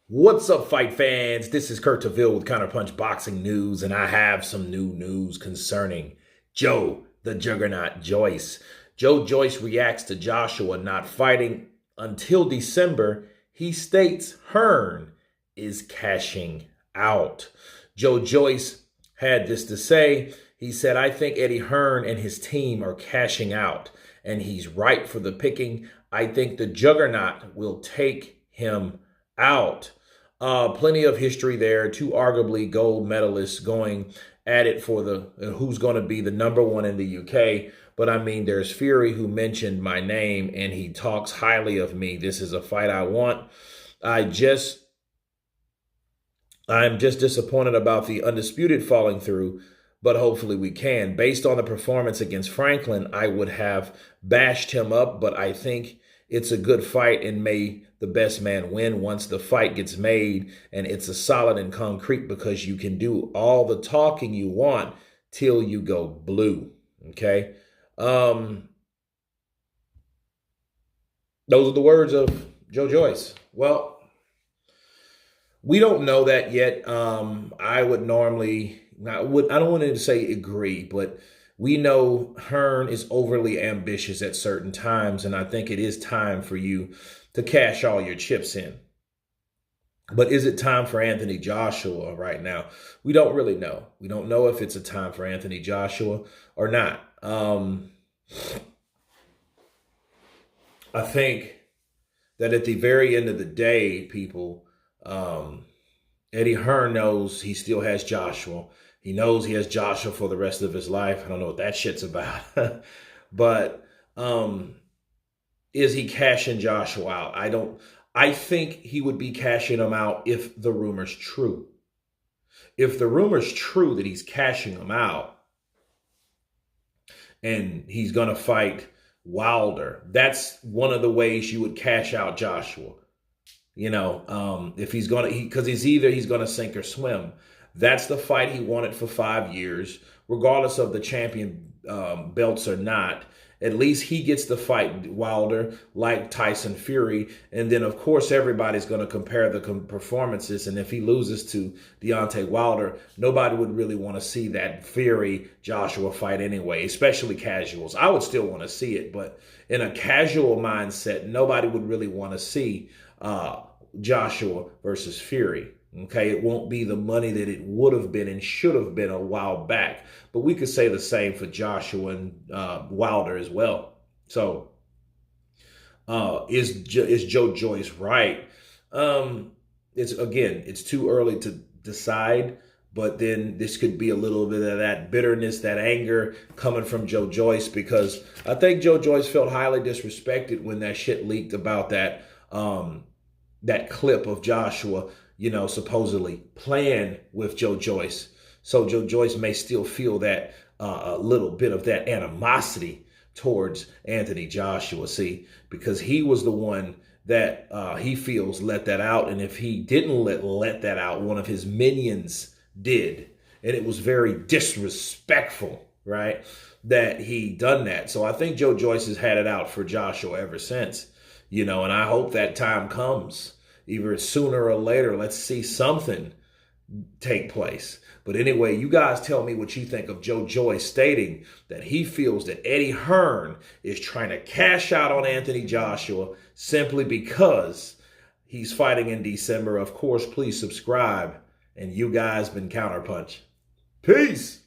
What's up, fight fans? This is Kurt Taville with Counterpunch Boxing News, and I have some new news concerning Joe, the Juggernaut Joyce. Joe Joyce reacts to Joshua not fighting until December. He states Hearn is cashing out. Joe Joyce had this to say. He said, I think Eddie Hearn and his team are cashing out, and he's right for the picking. I think the Juggernaut will take him out. Plenty of history there. Two arguably gold medalists going at it for the who's going to be the number one in the UK. But I mean, there's Fury, who mentioned my name and he talks highly of me. This is a fight I want. I'm just disappointed about the Undisputed falling through, but hopefully we can. Based on the performance against Franklin, I would have bashed him up, but I think it's a good fight, and may the best man win once the fight gets made and it's a solid and concrete, because you can do all the talking you want till you go blue. Okay. Those are the words of Joe Joyce. Well, we don't know that yet. I don't want to say agree, but we know Hearn is overly ambitious at certain times, and I think it is time for you to cash all your chips in. But is it time for Anthony Joshua right now? We don't really know. We don't know if it's a time for Anthony Joshua or not. I think that at the very end of the day, people, Eddie Hearn knows he still has Joshua. He knows he has Joshua for the rest of his life. I don't know what that shit's about. But is he cashing Joshua out? I think he would be cashing him out if the rumor's true. If the rumor's true that he's cashing him out and he's going to fight Wilder, that's one of the ways you would cash out Joshua. You know, if he's going to, because he's going to sink or swim. That's the fight he wanted for 5 years, regardless of the champion belts or not. At least he gets to fight Wilder like Tyson Fury. And then, of course, everybody's going to compare the performances. And if he loses to Deontay Wilder, nobody would really want to see that Fury-Joshua fight anyway, especially casuals. I would still want to see it, but in a casual mindset, nobody would really want to see Joshua versus Fury. Okay, it won't be the money that it would have been and should have been a while back. But we could say the same for Joshua and Wilder as well. So is Joe Joyce right? It's too early to decide. But then this could be a little bit of that bitterness, that anger coming from Joe Joyce, because I think Joe Joyce felt highly disrespected when that shit leaked about that that clip of Joshua, you know, supposedly playing with Joe Joyce. So Joe Joyce may still feel that a little bit of that animosity towards Anthony Joshua, see, because he was the one that he feels let that out. And if he didn't let that out, one of his minions did. And it was very disrespectful, right, that he done that. So I think Joe Joyce has had it out for Joshua ever since, you know, and I hope that time comes. Either sooner or later, let's see something take place. But anyway, you guys tell me what you think of Joe Joyce stating that he feels that Eddie Hearn is trying to cash out on Anthony Joshua simply because he's fighting in December. Of course, please subscribe. And you guys been Counterpunch. Peace.